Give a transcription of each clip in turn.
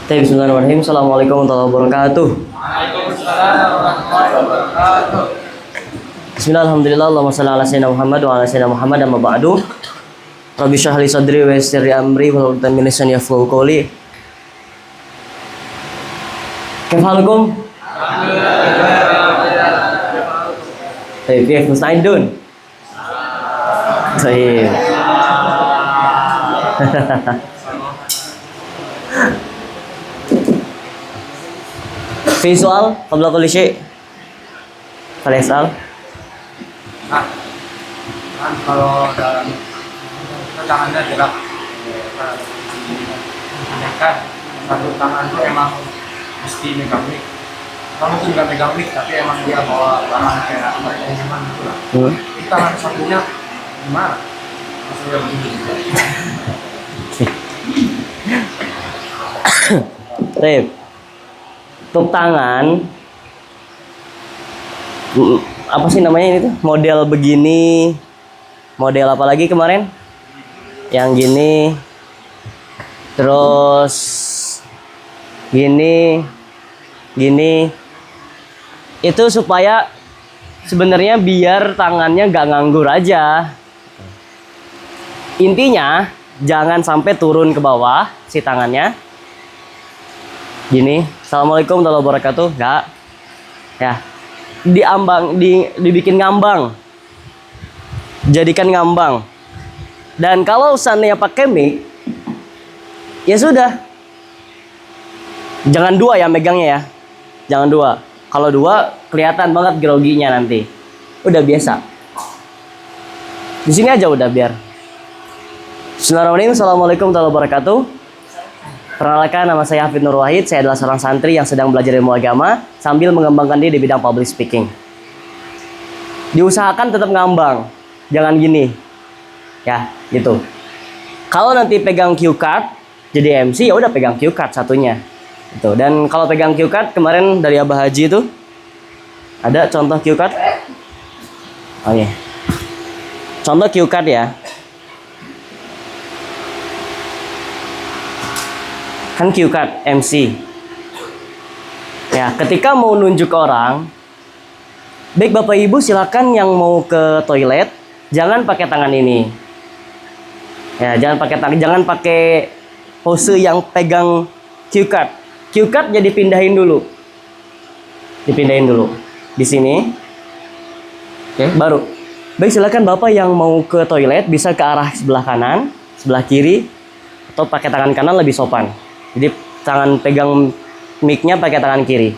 Bismillahirrahmanirrahim. Assalamualaikum warahmatullahi wabarakatuh. Waalaikumsalam warahmatullahi wabarakatuh. Bismillahirrahmanirrahim. Allahumma shalli ala sayyidina Muhammad wa ala sayyidina Muhammad amma ba'du. Rabbi shrah li sadri wa yassir li amri wahlul 'uqdatam min lisani yafqahu qawli. Kaifalukum? Kayf musta'idun? Baik. Fi soal qabla kulli syai'. Falyas'al. Nah, kan kalau dalam tangannya gerak, kan satu tangan itu emang mesti megang mic. Kamu tuh nggak megang mic, tapi emang dia bawa tangan kayak teman gitu lah. Itu tangan satunya gimana? Maksudnya begini. Rip. Untuk tangan apa sih namanya ini tuh? Model begini. Model apa lagi kemarin? Yang gini. Terus gini. Gini. Itu supaya sebenarnya biar tangannya gak nganggur aja. Intinya jangan sampai turun ke bawah si tangannya. Gini. Assalamualaikum warahmatullahi wabarakatuh. Enggak. Ya. Dibikin ngambang. Jadikan ngambang. Dan kalau seandainya pakai mic, ya sudah. Jangan dua ya megangnya ya. Jangan dua. Kalau dua kelihatan banget groginya nanti. Udah biasa. Di sini aja udah biar. Bismillahirrahmanirrahim. Assalamualaikum warahmatullahi wabarakatuh. Perkenalkan, nama saya Hafid Nur Wahid. Saya adalah seorang santri yang sedang belajar ilmu agama sambil mengembangkan diri di bidang public speaking. Diusahakan tetap ngambang, jangan gini. Ya, gitu. Kalau nanti pegang cue card jadi MC, ya udah pegang cue card satunya. Gitu. Dan kalau pegang cue card kemarin dari Abah Haji itu ada contoh cue card. Oke. Contoh cue card ya. Kan cue card MC. Ya, ketika mau nunjuk orang, baik Bapak Ibu silakan yang mau ke toilet jangan pakai tangan ini. Ya, jangan pakai pose yang pegang cue card. Cue card jadi pindahin dulu. Dipindahin dulu di sini. Oke, baru. Baik, silakan Bapak yang mau ke toilet bisa ke arah sebelah kanan, sebelah kiri, atau pakai tangan kanan lebih sopan. Jadi tangan pegang mic-nya pakai tangan kiri.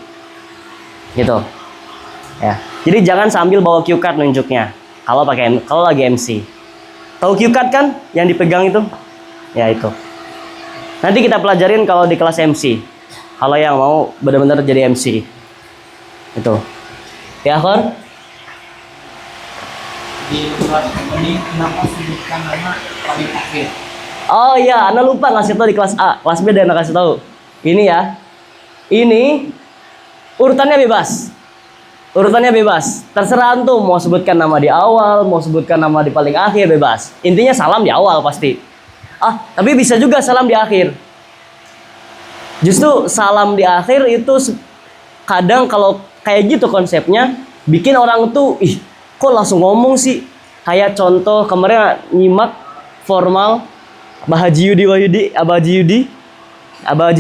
Gitu. Ya. Jadi jangan sambil bawa cue card nunjuknya. Kalau lagi MC. Tahu cue card kan yang dipegang itu? Ya itu. Nanti kita pelajarin kalau di kelas MC. Kalau yang mau benar-benar jadi MC. Itu. Ya, Khor? Di kelas ini kenapa sebutkan nama paling akhir? Oh iya, Anda lupa ngasih tahu di kelas A. Kelas B dan Anda kasih tahu. Ini ya. Ini urutannya bebas. Urutannya bebas. Terserah antum mau sebutkan nama di awal, mau sebutkan nama di paling akhir, bebas. Intinya salam di awal pasti. Tapi bisa juga salam di akhir. Justru salam di akhir itu kadang kalau kayak gitu konsepnya bikin orang tuh, kok langsung ngomong sih? Kayak contoh kemarin nyimak formal Abah Haji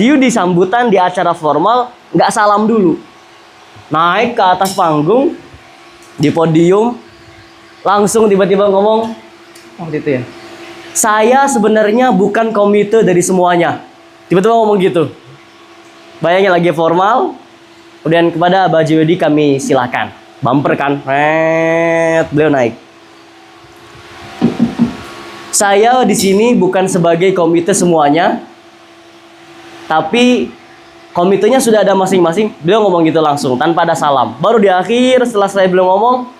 Yudi sambutan di acara formal nggak salam dulu, naik ke atas panggung di podium langsung tiba-tiba ngomong gitu ya, saya sebenarnya bukan komite dari semuanya, tiba-tiba ngomong gitu. Bayangin lagi formal, kemudian kepada Abah Haji Yudi kami silakan, bumper kan, beliau naik. Saya di sini bukan sebagai komite semuanya, tapi komitenya sudah ada masing-masing. Beliau ngomong gitu langsung tanpa ada salam. Baru di akhir setelah saya belum ngomong,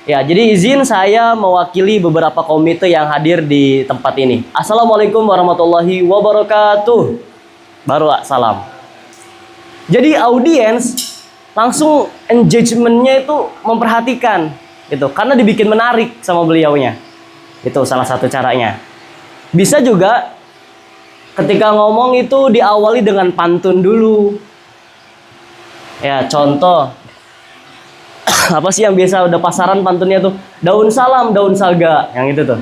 ya jadi izin saya mewakili beberapa komite yang hadir di tempat ini. Assalamualaikum warahmatullahi wabarakatuh. Baru salam. Jadi audiens langsung engagementnya itu memperhatikan, gitu, karena dibikin menarik sama beliaunya. Itu salah satu caranya. Bisa juga ketika ngomong itu diawali dengan pantun dulu. Ya, contoh. Apa sih yang biasa udah pasaran pantunnya tuh? Daun salam, daun salga. Yang itu tuh.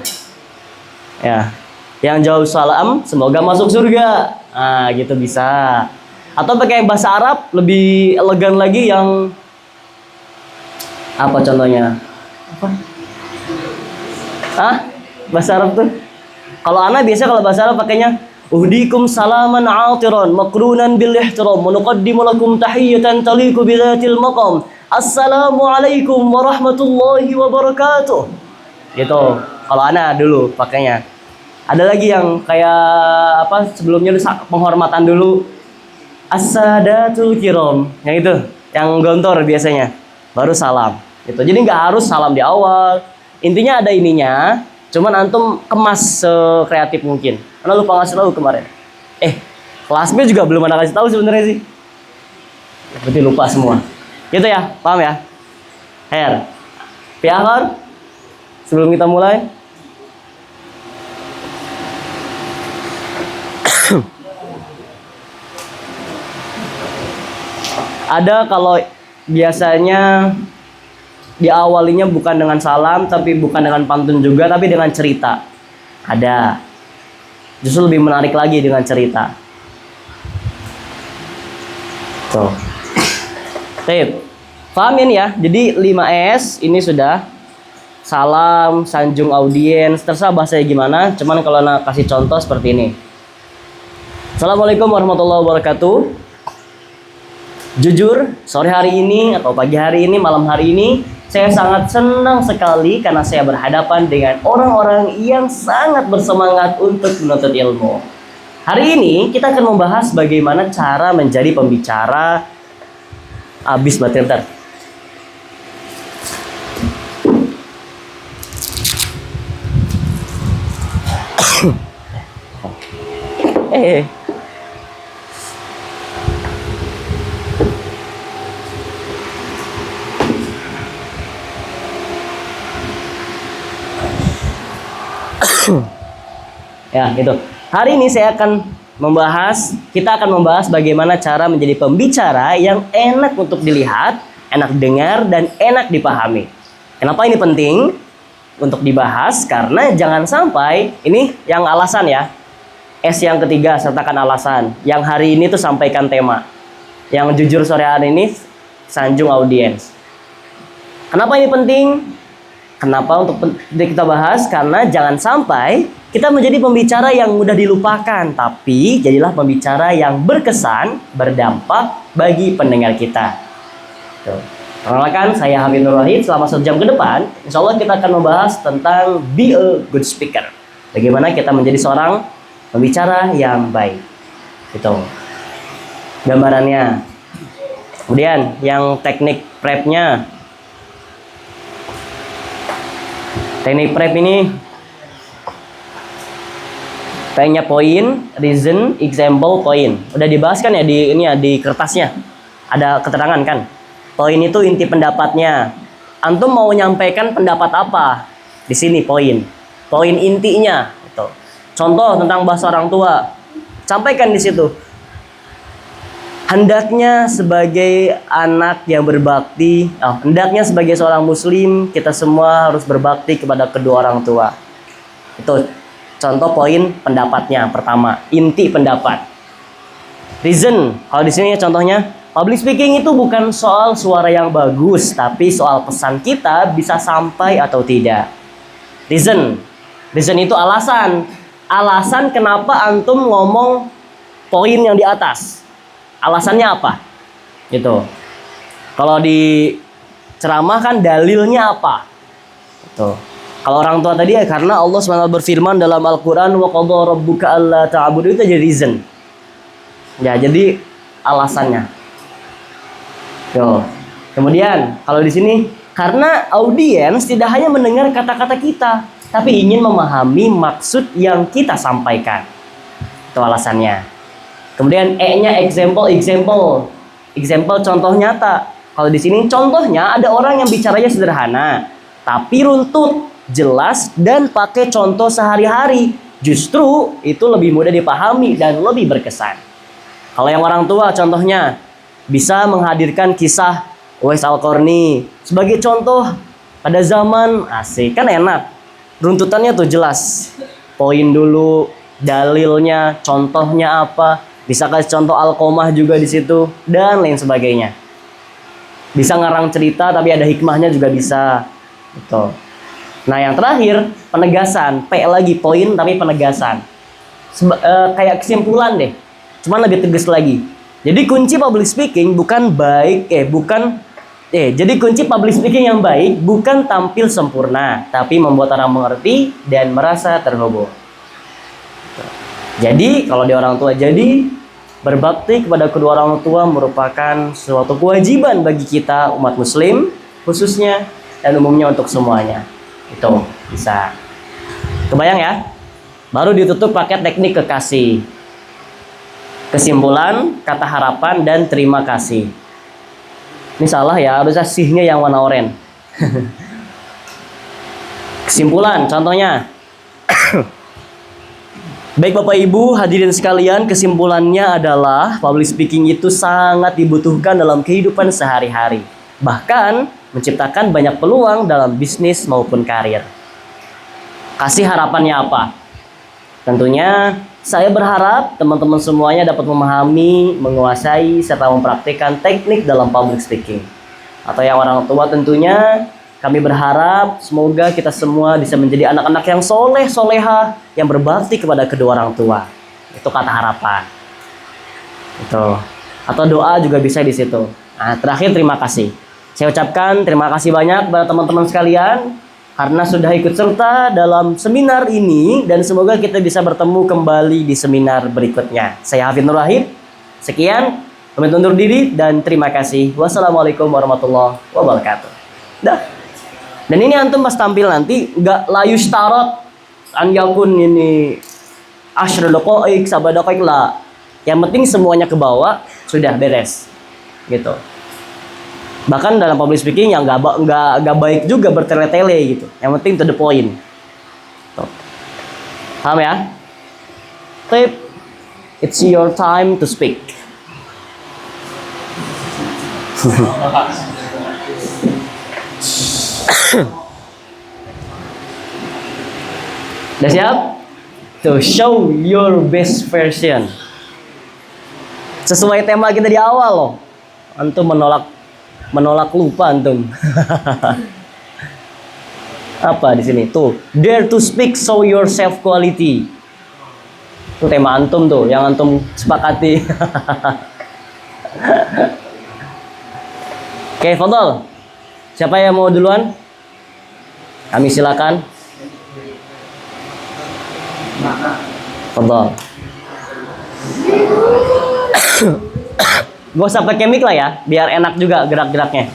Ya. Yang jauh salam, semoga masuk surga. Nah, gitu bisa. Atau pakai bahasa Arab lebih elegan lagi yang apa contohnya? Apa? Hah? Bahasa Arab tuh? Kalau ana biasa kalau bahasa Arab pakainya uhdikum salaman atiran makrunan bil ihtiram wa nuqaddimu lakum tahiyatan taliqu bi dzatil maqam. Assalamualaikum warahmatullahi wabarakatuh. Gitu. Kalau ana dulu pakainya. Ada lagi yang kayak apa sebelumnya penghormatan dulu. As-sadatul kiram. Yang itu, yang gontor biasanya. Baru salam. Gitu. Jadi nggak harus salam di awal. Intinya ada ininya. Cuman antum kemas sekreatif mungkin. Karena lupa ngasih tahu kemarin. Kelasnya juga belum ada kasih tahu sebenarnya sih. Berarti lupa semua. Gitu ya, paham ya? Her. Piahar. Sebelum kita mulai. Ada kalau biasanya diawalinya bukan dengan salam, tapi bukan dengan pantun juga, tapi dengan cerita. Ada. Justru lebih menarik lagi dengan cerita. Tuh. Tip. Pahamin ya. Jadi 5S ini sudah salam, sanjung audiens, terserah bahasanya gimana. Cuman kalau nak kasih contoh seperti ini. Assalamualaikum warahmatullahi wabarakatuh. Jujur, sore hari ini atau pagi hari ini, malam hari ini, saya sangat senang sekali karena saya berhadapan dengan orang-orang yang sangat bersemangat untuk menuntut ilmu. Hari ini kita akan membahas bagaimana cara menjadi pembicara. Abis baterai ntar. Ya, gitu. Hari ini kita akan membahas bagaimana cara menjadi pembicara yang enak untuk dilihat, enak dengar, dan enak dipahami. Kenapa ini penting untuk dibahas? Karena jangan sampai, ini yang alasan ya. S yang ketiga, sertakan alasan. Yang hari ini tuh sampaikan tema. Yang jujur sore hari ini, sanjung audiens. Kenapa ini penting? Kenapa untuk kita bahas? Karena jangan sampai kita menjadi pembicara yang mudah dilupakan, tapi jadilah pembicara yang berkesan, berdampak bagi pendengar kita. Perkenalkan, saya Habib Nur Wahid. Selama 1 jam ke depan, insya Allah kita akan membahas tentang be a good speaker. Bagaimana kita menjadi seorang pembicara yang baik. Itu gambarannya. Kemudian yang teknik prepnya. Teknik prep ini kayaknya poin, reason, example, point. Udah dibahas kan ya di ini ya di kertasnya. Ada keterangan kan? Poin itu inti pendapatnya. Antum mau nyampaikan pendapat apa? Di sini poin. Poin intinya itu. Contoh tentang bahasa orang tua. Sampaikan di situ. Hendaknya sebagai anak yang berbakti, hendaknya sebagai seorang muslim, kita semua harus berbakti kepada kedua orang tua. Itu contoh poin pendapatnya pertama, inti pendapat. Reason, kalau di sini contohnya, public speaking itu bukan soal suara yang bagus, tapi soal pesan kita bisa sampai atau tidak. Reason itu alasan. Alasan kenapa antum ngomong poin yang di atas. Alasannya apa? Gitu. Kalau di ceramah kan dalilnya apa? Gitu. Kalau orang tua tadi ya karena Allah SWT berfirman dalam Al-Quran wa qadha rabbuka alla ta'budu, itu jadi reason. Ya, jadi alasannya. Yo. Kemudian kalau di sini karena audiens tidak hanya mendengar kata-kata kita, tapi ingin memahami maksud yang kita sampaikan. Itu alasannya. Kemudian E-nya example contoh nyata. Kalau di sini contohnya ada orang yang bicaranya sederhana, tapi runtut, jelas dan pakai contoh sehari-hari. justru itu lebih mudah dipahami dan lebih berkesan. Kalau yang orang tua contohnya bisa menghadirkan kisah Uwais Al-Qarni sebagai contoh pada zaman asik, kan enak. Runtutannya tuh jelas. Poin dulu, dalilnya, contohnya apa, bisa kasih contoh Alqomah juga di situ dan lain sebagainya. Bisa ngarang cerita tapi ada hikmahnya juga bisa. Gitu. Nah, yang terakhir penegasan, P lagi poin tapi penegasan. Kayak kesimpulan deh. Cuman lebih tegas lagi. Jadi kunci public speaking jadi kunci public speaking yang baik bukan tampil sempurna, tapi membuat orang mengerti dan merasa terhubung. Jadi, kalau di orang tua, jadi berbakti kepada kedua orang tua merupakan suatu kewajiban bagi kita umat muslim khususnya dan umumnya untuk semuanya. Itu bisa. Kebayang ya? Baru ditutup pakai teknik kekasih. Kesimpulan, kata harapan, dan terima kasih. Ini salah ya, harusnya sihnya yang warna oranye. Kesimpulan, contohnya. Baik Bapak Ibu, hadirin sekalian, kesimpulannya adalah public speaking itu sangat dibutuhkan dalam kehidupan sehari-hari. Bahkan menciptakan banyak peluang dalam bisnis maupun karir. Kasih harapannya apa? Tentunya saya berharap teman-teman semuanya dapat memahami, menguasai, serta mempraktikkan teknik dalam public speaking. Atau yang orang tua tentunya kami berharap semoga kita semua bisa menjadi anak-anak yang soleh, soleha, yang berbakti kepada kedua orang tua. Itu kata harapan. Itu. Atau doa juga bisa di situ. Nah, terakhir terima kasih. Saya ucapkan terima kasih banyak kepada teman-teman sekalian karena sudah ikut serta dalam seminar ini dan semoga kita bisa bertemu kembali di seminar berikutnya. Saya Hafid Nur Wahid. Sekian, pamit undur diri dan terima kasih. Wassalamualaikum warahmatullahi wabarakatuh. Dah. Dan ini antum pas tampil nanti nggak layu starot an yakun ini asyra daqaiq sabadaqaiq lah. Yang penting semuanya ke bawah sudah beres. Gitu. Bahkan dalam public speaking yang nggak baik juga bertele-tele gitu. Yang penting to the point. Tuh. Paham ya? Tip, it's your time to speak. Udah siap? To show your best version. Sesuai tema kita di awal loh. Antum menolak lupa antum. Apa di sini? Tuh, dare to speak, show your self quality. Itu tema antum tuh, yang antum sepakati. Oke, fadhal. Siapa yang mau duluan? Kami silakan. Fadhal. Gak usah pakai mic lah ya, biar enak juga gerak-geraknya.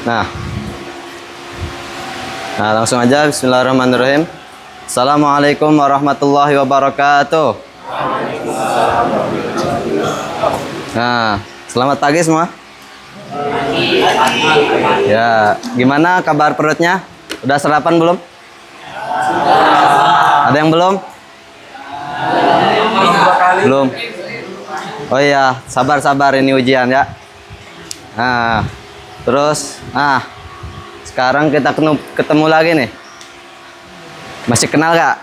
Nah, nah, langsung aja. Bismillahirrahmanirrahim. Assalamualaikum warahmatullahi wabarakatuh. Nah, selamat pagi semua. Ya, gimana kabar perutnya? Udah sarapan belum? Ada yang belum? Belum. Oh iya, sabar-sabar, ini ujian ya. Nah, terus, sekarang kita ketemu lagi nih. Masih kenal gak?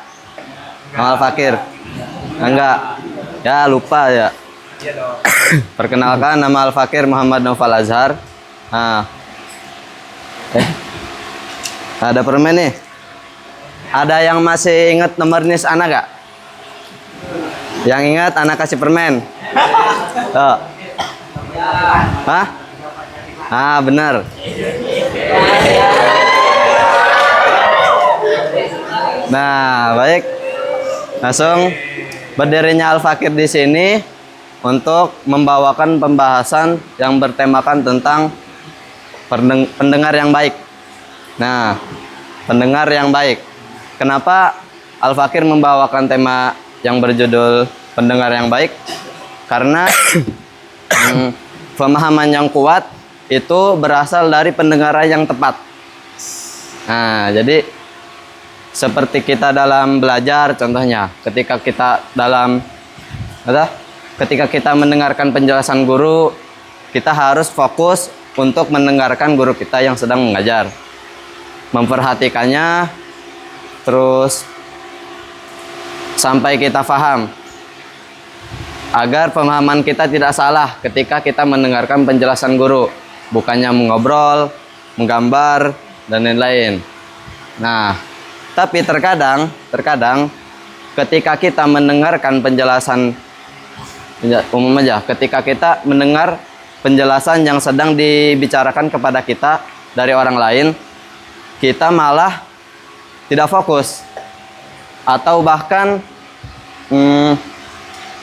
Amal Fakir? Enggak. Ya, lupa ya. Perkenalkan, nama Al Fakir Muhammad Naufal Azhar. Ada permen nih. Ada yang masih ingat nomor NIS anak gak? Yang ingat anak kasih permen. Tuh. Hah? Benar. Nah, baik. Langsung berdirinya Al Fakir di sini untuk membawakan pembahasan yang bertemakan tentang pendengar yang baik. Nah, pendengar yang baik. Kenapa Al-Fakir membawakan tema yang berjudul pendengar yang baik? Karena pemahaman yang kuat itu berasal dari pendengaran yang tepat. Nah, jadi seperti kita dalam belajar, contohnya ketika kita mendengarkan penjelasan guru, kita harus fokus untuk mendengarkan guru kita yang sedang mengajar, memperhatikannya terus sampai kita paham, agar pemahaman kita tidak salah ketika kita mendengarkan penjelasan guru, bukannya mengobrol, menggambar, dan lain-lain. Nah, tapi terkadang ketika kita mendengarkan penjelasan umum aja, ketika kita mendengar penjelasan yang sedang dibicarakan kepada kita dari orang lain, kita malah tidak fokus atau bahkan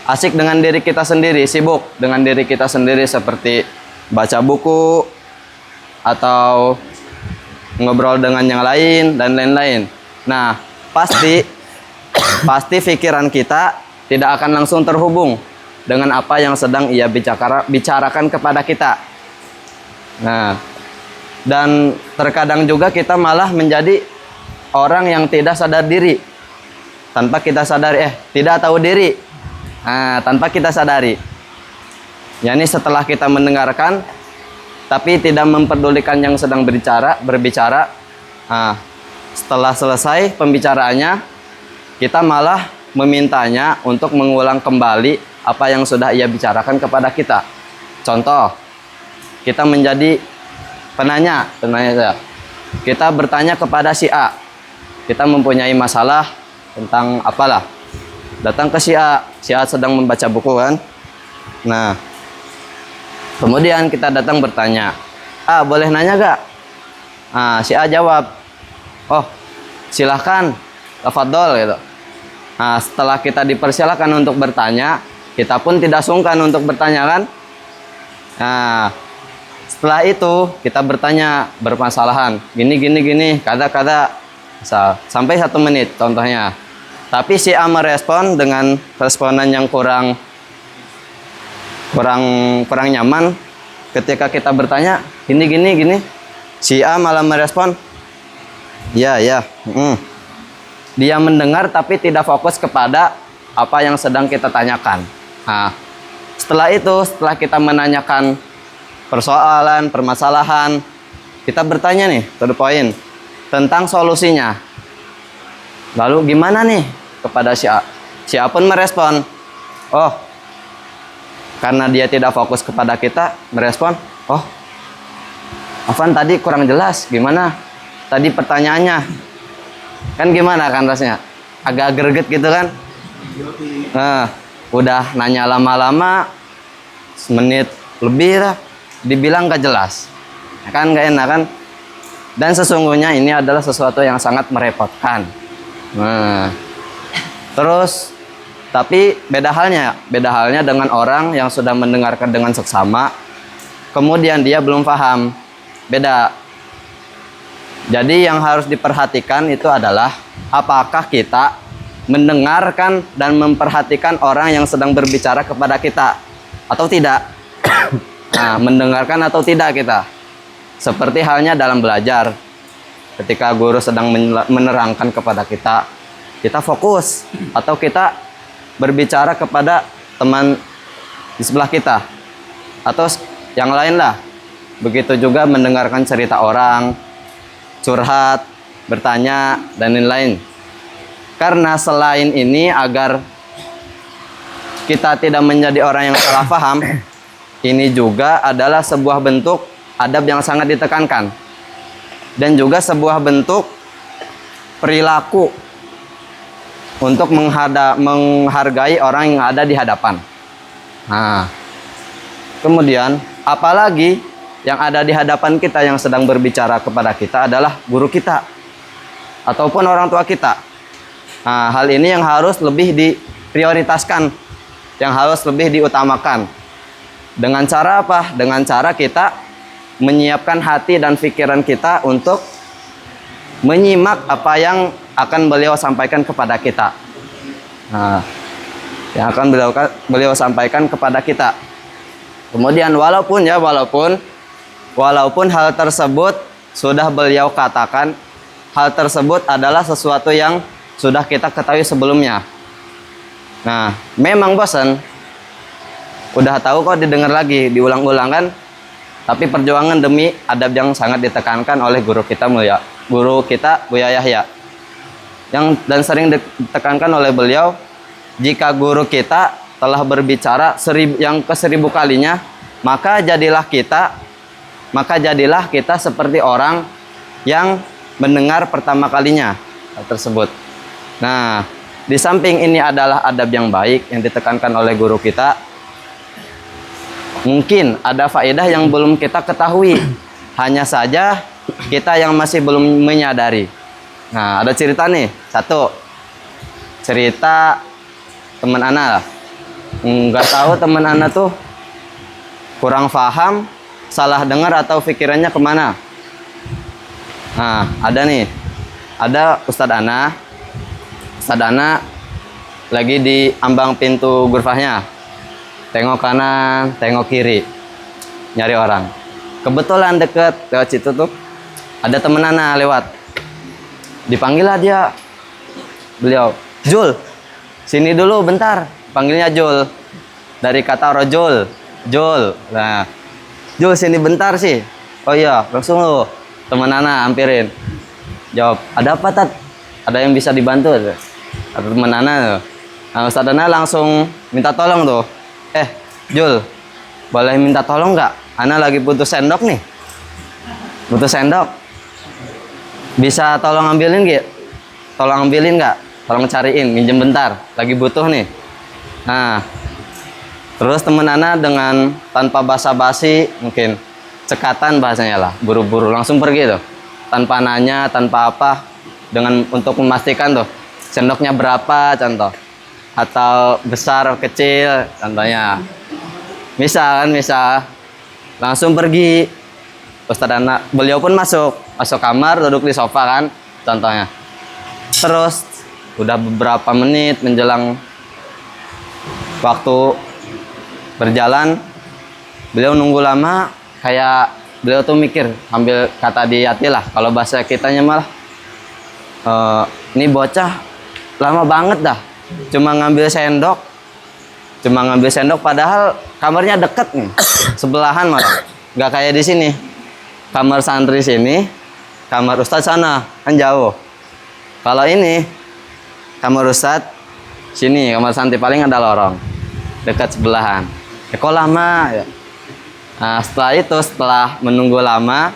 asik dengan diri kita sendiri, sibuk dengan diri kita sendiri seperti baca buku atau ngobrol dengan yang lain dan lain-lain. Nah, pasti pikiran kita tidak akan langsung terhubung dengan apa yang sedang ia bicarakan kepada kita. Nah, dan terkadang juga kita malah menjadi orang yang tidak sadar diri, tanpa kita sadari, tidak tahu diri. Nah, tanpa kita sadari. Yani setelah kita mendengarkan, tapi tidak memperdulikan yang sedang berbicara. Nah, setelah selesai pembicaraannya, kita malah memintanya untuk mengulang kembali apa yang sudah ia bicarakan kepada kita. Contoh, kita menjadi penanya saja. Kita bertanya kepada si A. Kita mempunyai masalah tentang apalah. Datang ke si A sedang membaca buku kan. Nah, kemudian kita datang bertanya, boleh nanya gak? Si A jawab, oh silahkan, tafadhol gitu. Nah, setelah kita dipersilakan untuk bertanya, kita pun tidak sungkan untuk bertanya kan. Nah, setelah itu kita bertanya bermasalahan, gini, kata sampai 1 menit contohnya. Tapi si A merespon dengan responan yang kurang nyaman. Ketika kita bertanya gini, si A malah merespon ya. Dia mendengar tapi tidak fokus kepada apa yang sedang kita tanyakan. Nah, setelah kita menanyakan permasalahan, kita bertanya nih to the point tentang solusinya. Lalu gimana nih kepada si A? Si A pun merespon, oh, karena dia tidak fokus kepada kita, merespon, oh, Afan tadi kurang jelas, gimana tadi pertanyaannya? Kan gimana kan rasanya? Agak greget gitu kan? Nah, udah nanya lama-lama, semenit lebih lah, dibilang gak jelas. Kan gak enak kan? Dan sesungguhnya ini adalah sesuatu yang sangat merepotkan. Nah, terus tapi beda halnya dengan orang yang sudah mendengarkan dengan seksama, kemudian dia belum paham. Beda. Jadi yang harus diperhatikan itu adalah apakah kita mendengarkan dan memperhatikan orang yang sedang berbicara kepada kita atau tidak. Nah, mendengarkan atau tidak kita. Seperti halnya dalam belajar. Ketika guru sedang menerangkan kepada kita, kita fokus atau kita berbicara kepada teman di sebelah kita atau yang lain lah. Begitu juga mendengarkan cerita orang, curhat, bertanya, dan lain-lain. Karena selain ini, agar kita tidak menjadi orang yang salah paham, ini juga adalah sebuah bentuk adab yang sangat ditekankan. Dan juga sebuah bentuk perilaku untuk menghargai orang yang ada di hadapan. Nah, kemudian apalagi yang ada di hadapan kita yang sedang berbicara kepada kita adalah guru kita ataupun orang tua kita. Nah, hal ini yang harus lebih diprioritaskan, yang harus lebih diutamakan. Dengan cara apa? Dengan cara kita menyiapkan hati dan pikiran kita untuk menyimak apa yang akan beliau sampaikan kepada kita. Nah, yang akan beliau sampaikan kepada kita. Kemudian walaupun hal tersebut sudah beliau katakan, hal tersebut adalah sesuatu yang sudah kita ketahui sebelumnya. Nah, memang bosan. Udah tahu kok didengar lagi, diulang-ulang kan? Tapi perjuangan demi adab yang sangat ditekankan oleh guru kita Buya Yahya. Dan sering ditekankan oleh beliau, jika guru kita telah berbicara yang ke-1000 kalinya, maka jadilah kita seperti orang yang mendengar pertama kalinya hal tersebut. Nah, di samping ini adalah adab yang baik yang ditekankan oleh guru kita, mungkin ada faedah yang belum kita ketahui, hanya saja kita yang masih belum menyadari. Nah, ada cerita nih, satu cerita teman Ana lah. Nggak tahu teman Ana tuh kurang paham, salah dengar atau pikirannya kemana. Nah, ada Ustadz Ana lagi di ambang pintu ghurfahnya, tengok kanan, tengok kiri, nyari orang. Kebetulan deket lewat situ tuh ada temen Ana lewat, dipanggil lah beliau, Jul, sini dulu bentar. Panggilnya Jul, dari kata rojul, Jul. Nah, Jul sini bentar sih. Oh iya, langsung lu temen Ana hampirin, jawab, ada apa Tat? Ada yang bisa dibantu? Atau temen Ana tuh. Nah, Ustadz Ana langsung minta tolong tuh. Jul, boleh minta tolong nggak? Ana lagi butuh sendok nih. Butuh sendok. Bisa tolong ambilin nggak? Tolong ambilin nggak? Tolong cariin, minjem bentar. Lagi butuh nih. Nah, terus temen Ana dengan tanpa basa-basi, mungkin cekatan bahasanya lah, buru-buru langsung pergi tuh. Tanpa nanya, tanpa apa, untuk memastikan tuh sendoknya berapa contoh. Atau besar, kecil, contohnya. Misal langsung pergi. Ustadz Ana, beliau pun masuk kamar, duduk di sofa kan, contohnya. Terus udah beberapa menit menjelang waktu berjalan, beliau nunggu lama, kayak beliau tuh mikir, ambil kata di hati lah, kalau bahasa kitanya malah, ini bocah lama banget dah, cuma ngambil sendok, padahal kamarnya deket nih, sebelahan malah, nggak kayak di sini. Kamar santri sini, kamar ustadz sana, kan jauh. Kalau ini, kamar ustadz sini, kamar santri paling ada lorong, dekat sebelahan. Kok lama ya? Nah, setelah menunggu lama,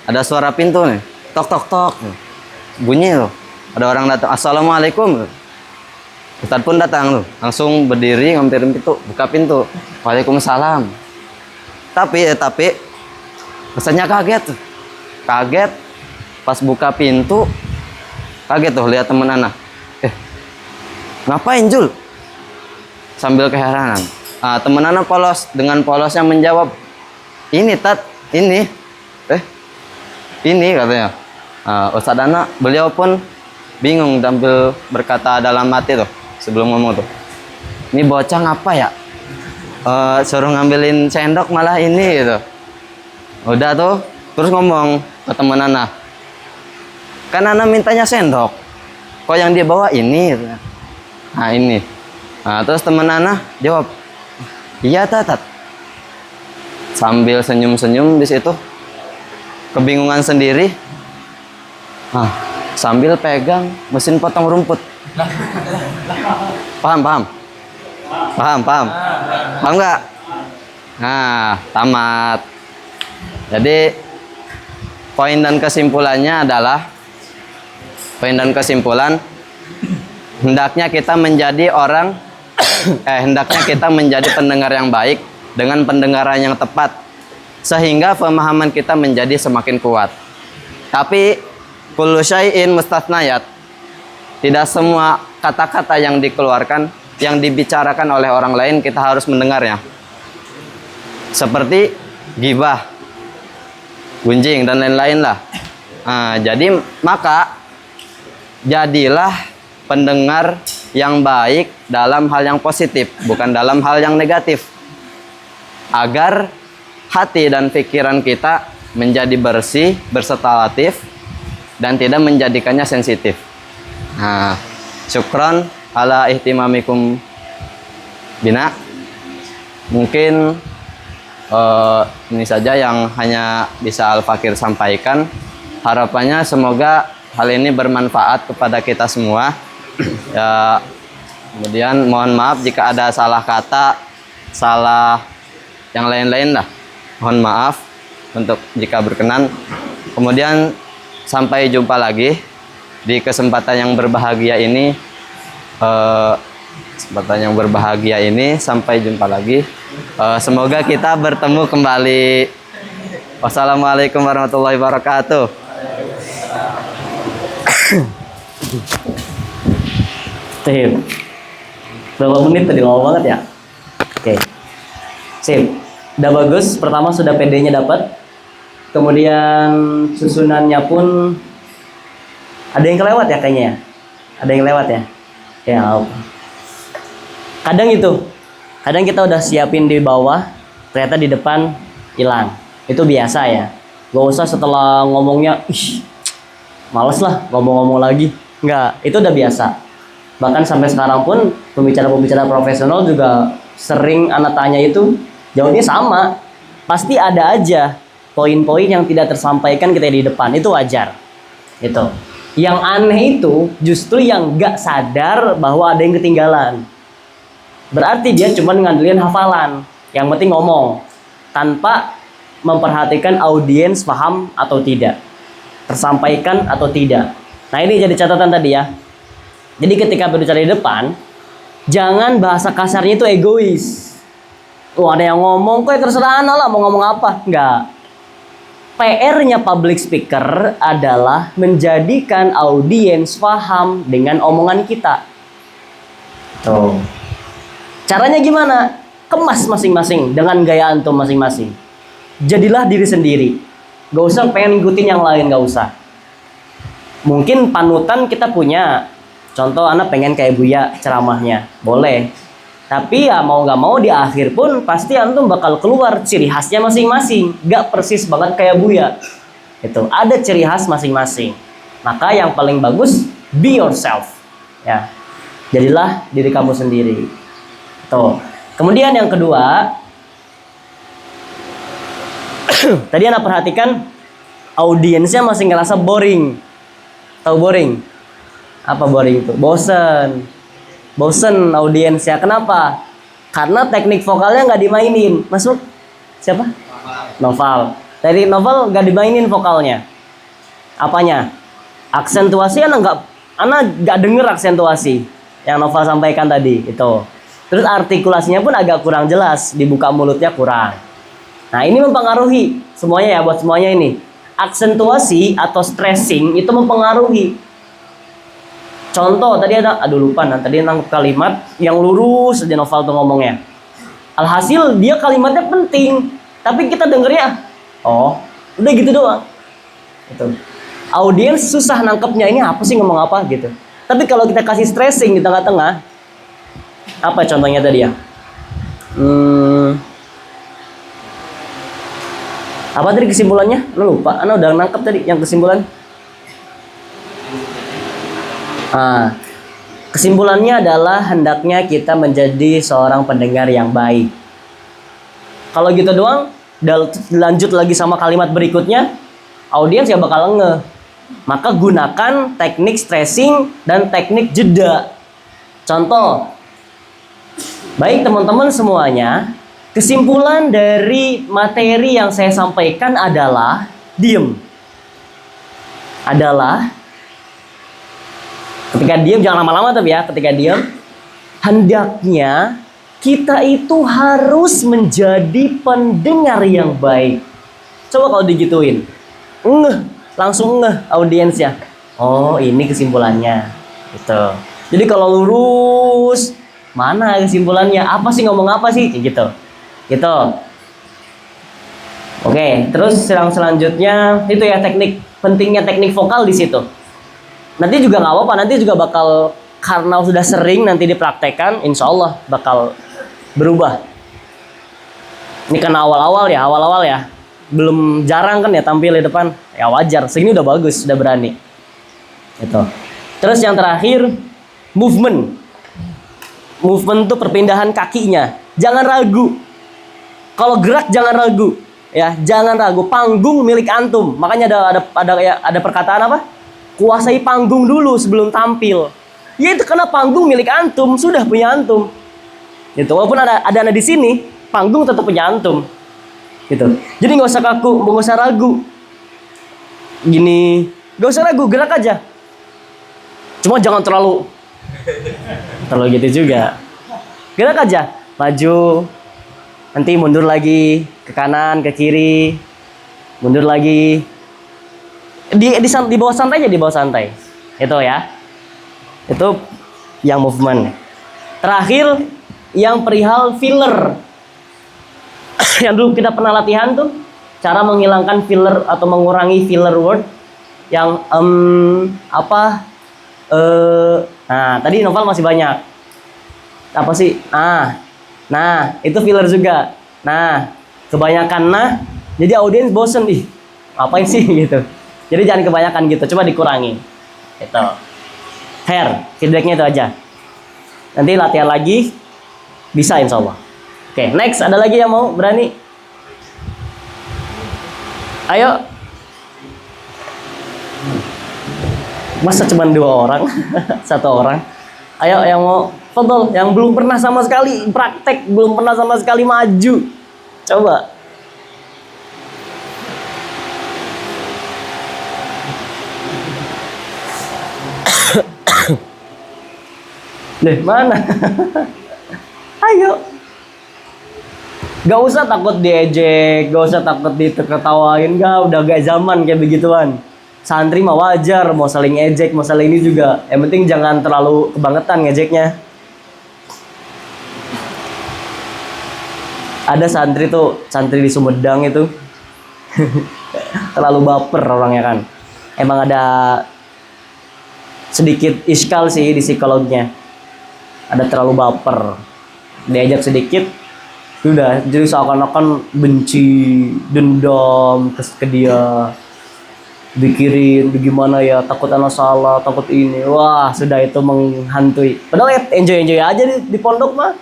ada suara pintu nih, tok tok tok, bunyi tuh. Ada orang datang, assalamualaikum. Ustadz pun datang tuh, langsung berdiri, ngampirin pintu, buka pintu, waalaikumsalam. Tapi Ustadznya kaget pas buka pintu, kaget tuh lihat temen Ana. Ngapain Jul? Sambil keheranan. Temen Ana dengan polosnya menjawab, ini Tat, ini katanya. Ustadz Ana, beliau pun bingung sambil berkata dalam hati tuh sebelum ngomong tuh, ini bocah ngapa ya? Suruh ngambilin sendok malah ini gitu. Udah tuh, terus ngomong ke temen Ana, kan Ana mintanya sendok, kok yang dia bawa ini? Nah ini. Nah, terus temen Ana jawab, iya Tat. Sambil senyum-senyum di situ, kebingungan sendiri. Sambil pegang mesin potong rumput. Paham nggak? Nah, tamat. Jadi poin dan kesimpulan hendaknya kita menjadi pendengar yang baik dengan pendengaran yang tepat, sehingga pemahaman kita menjadi semakin kuat. Tapi kullu syai'in mustatsnayat, tidak semua kata-kata yang dikeluarkan, yang dibicarakan oleh orang lain kita harus mendengarnya. Seperti ghibah, gunjing dan lain-lain lah. Jadi maka jadilah pendengar yang baik dalam hal yang positif, bukan dalam hal yang negatif. Agar hati dan pikiran kita menjadi bersih, bersetatif, dan tidak menjadikannya sensitif. Syukron ala ihtimamikum bina. Mungkin ini saja yang hanya bisa Al-Fakir sampaikan. Harapannya semoga hal ini bermanfaat kepada kita semua. Ya, kemudian mohon maaf jika ada salah kata, salah yang lain-lain lah. Mohon maaf untuk jika berkenan. Kemudian sampai jumpa lagi di kesempatan yang berbahagia ini. Sampai jumpa lagi. Semoga kita bertemu kembali. Wassalamualaikum warahmatullahi wabarakatuh. Sip. Berapa menit tadi, lama banget ya? Oke. Sip. Udah bagus. Pertama sudah PD-nya dapat. Kemudian susunannya pun ada yang kelewat ya kayaknya ya. Ada yang lewat ya. Ya. Kadang kita udah siapin di bawah, ternyata di depan hilang. Itu biasa ya. Gak usah setelah ngomongnya, males lah ngomong-ngomong lagi. Enggak, itu udah biasa. Bahkan sampai sekarang pun pembicara-pembicara profesional juga sering anak tanya itu jawabnya sama. Pasti ada aja poin-poin yang tidak tersampaikan kita di depan. Itu wajar. Itu. Yang aneh itu justru yang gak sadar bahwa ada yang ketinggalan. Berarti dia cuma ngandelin hafalan. Yang penting ngomong tanpa memperhatikan audiens paham atau tidak, tersampaikan atau tidak. Nah, ini jadi catatan tadi ya. Jadi ketika berbicara di depan, jangan bahasa kasarnya itu egois. Ada yang ngomong, kok terserah ana lah mau ngomong apa. Enggak. PR-nya public speaker adalah menjadikan audiens paham dengan omongan kita. Tuh. Caranya gimana? Kemas masing-masing dengan gaya antum masing-masing. Jadilah diri sendiri. Gak usah pengen ngikutin yang lain, gak usah. Mungkin panutan kita punya. Contoh anak pengen kayak Buya ceramahnya, boleh. Tapi ya mau gak mau di akhir pun pasti antum bakal keluar ciri khasnya masing-masing. Gak persis banget kayak Buya. Itu ada ciri khas masing-masing. Maka yang paling bagus, be yourself. Ya, jadilah diri kamu sendiri. Tuh. Kemudian yang kedua, tadi anak perhatikan audiensnya masih ngerasa boring. Tahu boring? Apa boring itu? Bosen audiensnya. Kenapa? Karena teknik vokalnya nggak dimainin. Masuk? Siapa? Noval. Dari Noval nggak dimainin vokalnya. Apanya? Aksentuasi anak nggak denger aksentuasi yang Noval sampaikan tadi itu. Terus artikulasinya pun agak kurang jelas, dibuka mulutnya kurang. Nah, ini mempengaruhi semuanya ya, buat semuanya ini. Aksentuasi atau stressing itu mempengaruhi. Contoh, tadi ada, tadi nangkep kalimat yang lurus aja Noval tuh ngomongnya. Alhasil dia kalimatnya penting, tapi kita dengernya, udah gitu doang. Gitu. Audiens susah nangkepnya, ini apa sih ngomong apa gitu. Tapi kalau kita kasih stressing di tengah-tengah, apa contohnya tadi ya? Apa tadi kesimpulannya? Lu lupa, Ana udah nangkep tadi yang kesimpulan. Kesimpulannya adalah hendaknya kita menjadi seorang pendengar yang baik. Kalau gitu doang, lanjut lagi sama kalimat berikutnya, audiens ya bakal ngeh. Maka gunakan teknik stressing dan teknik jeda. Contoh, baik teman-teman semuanya, kesimpulan dari materi yang saya sampaikan adalah diem. Ketika diem, jangan lama-lama tapi ya, ketika diem, hendaknya kita itu harus menjadi pendengar yang baik. Coba kalau digituin, langsung audiensnya. Oh, ini kesimpulannya. Gitu. Jadi kalau lurus, mana kesimpulannya? Apa sih ngomong apa sih? Gitu. Oke, terus selanjutnya itu ya teknik pentingnya teknik vokal di situ. Nanti juga nggak apa-apa, nanti juga bakal karena sudah sering nanti dipraktekkan, insya Allah bakal berubah. Ini kan awal-awal ya, belum jarang kan ya tampil di depan, ya wajar. Segini udah bagus, udah berani. Itu. Terus yang terakhir, movement. Movement tuh perpindahan kakinya, jangan ragu. Kalau gerak jangan ragu, ya jangan ragu. Panggung milik antum. Makanya ada perkataan apa? Kuasai panggung dulu sebelum tampil. Ya itu karena panggung milik antum, sudah punya antum. Gitu. Walaupun ada di sini, panggung tetap punya antum. Gitu. Jadi nggak usah kaku, nggak usah ragu. Gini, nggak usah ragu, gerak aja. Cuma jangan terlalu gitu juga. Gerak aja, maju. Nanti mundur lagi ke kanan, ke kiri, mundur lagi. Di bawah santai aja, di bawah santai. Itu ya. Itu yang movement. Terakhir yang perihal filler. Yang dulu kita pernah latihan tuh cara menghilangkan filler atau mengurangi filler word yang nah, tadi Noval masih banyak. Apa sih? Nah, itu filler juga. Nah, kebanyakan jadi audiens bosen nih. Apain sih gitu. Jadi jangan kebanyakan gitu, coba dikurangi. Gitu. Hair, feedbacknya itu aja. Nanti latihan lagi, bisa insya Allah. Oke, next, ada lagi yang mau berani? Ayo. Masa cuma 2 orang? 1 orang? Ayo yang mau fadhol, yang belum pernah sama sekali praktek, belum pernah sama sekali maju. Coba. Deh, mana? Ayo. Gak usah takut diejek, gak usah takut diketawain, udah gak zaman kayak begituan. Santri mah wajar, mau saling ejek, mau saling ini juga. Yang penting jangan terlalu kebangetan ngejeknya. Ada santri di Sumedang itu terlalu baper orangnya kan. Emang ada sedikit iskal sih di psikolognya. Ada terlalu baper. Diajak sedikit, udah jadi seakan-akan benci, dendam ke dia. Pikirin bagaimana ya, takut anak salah, takut ini. Wah, sudah itu menghantui. Padahal enjoy aja di pondok mah.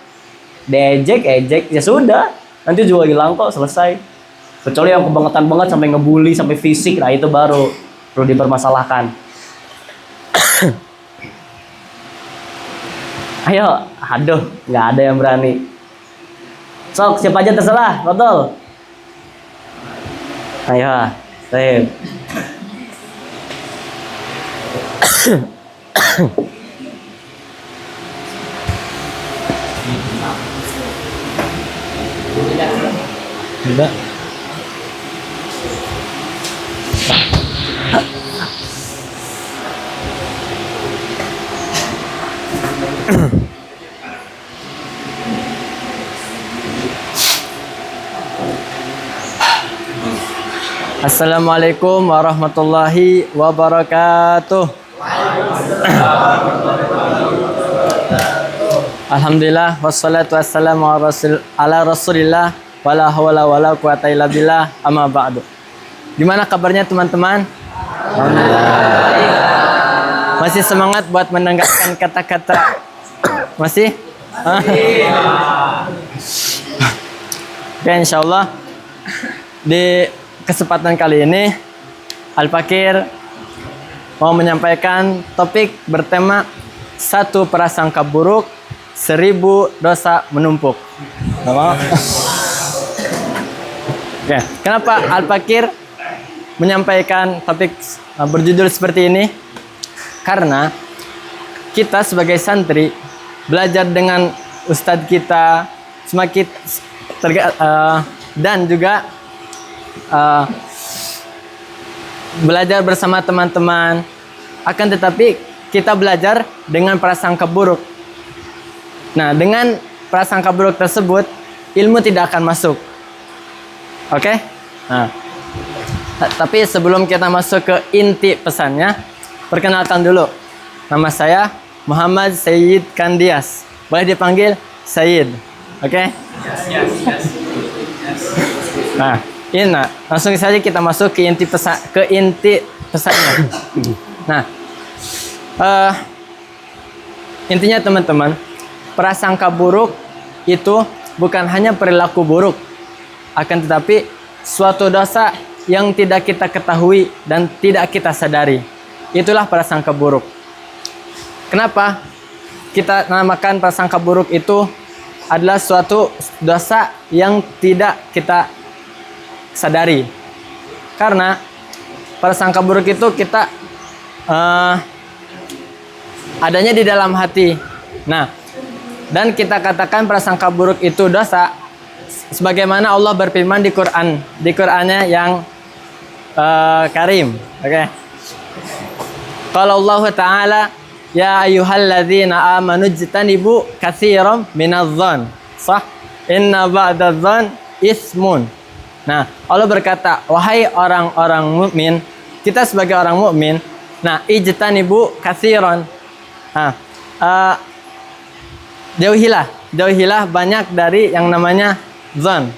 Diejek, ya sudah. Nanti juga hilang kok, selesai. Kecuali yang kebangetan banget sampai ngebully, sampai fisik, nah itu baru perlu dipermasalahkan. Ayo, aduh, nggak ada yang berani. Sok, siapa aja terserah, betul. Ayo, sip. Tidak. Assalamualaikum warahmatullahi wabarakatuh. Alhamdulillah wassalatu wassalamu ala rasulillah wala hawla wala quwata illa billah amma ba'du. Gimana kabarnya teman-teman? Alhamdulillah. Masih semangat buat mendengarkan kata-kata? Masih? Oke, insyaallah di kesempatan kali ini Al-Fakir mau menyampaikan topik bertema 1 prasangka buruk, 1000 dosa menumpuk. Oke, kenapa Al-Fakir menyampaikan topik berjudul seperti ini? Karena kita sebagai santri belajar dengan ustadz kita semakin dan juga belajar bersama teman-teman, akan tetapi kita belajar dengan prasangka buruk. Nah, dengan prasangka buruk tersebut ilmu tidak akan masuk. Oke? Tapi sebelum kita masuk ke inti pesannya, perkenalkan dulu. Nama saya Muhammad Sayyid Kandias. Boleh dipanggil Sayyid. Oke? Nah, langsung saja kita masuk ke inti pesannya. Nah, intinya teman-teman, prasangka buruk itu bukan hanya perilaku buruk, akan tetapi suatu dosa yang tidak kita ketahui dan tidak kita sadari. Itulah prasangka buruk. Kenapa kita namakan prasangka buruk itu adalah suatu dosa yang tidak kita sadari? Karena prasangka buruk itu kita adanya di dalam hati. Nah, dan kita katakan prasangka buruk itu dosa sebagaimana Allah berfirman di Qur'annya yang karim. Oke. Kalau Allah Ta'ala, ya ayyuhalladzina amanu jtanibu katsiran minadh-dhon. Sah? Inna ba'dadh-dhon ismun. Nah, Allah berkata, wahai orang-orang mukmin, kita sebagai orang mukmin, nah, ijtanibu katsiran. Nah, jauhilah banyak dari yang namanya dzon.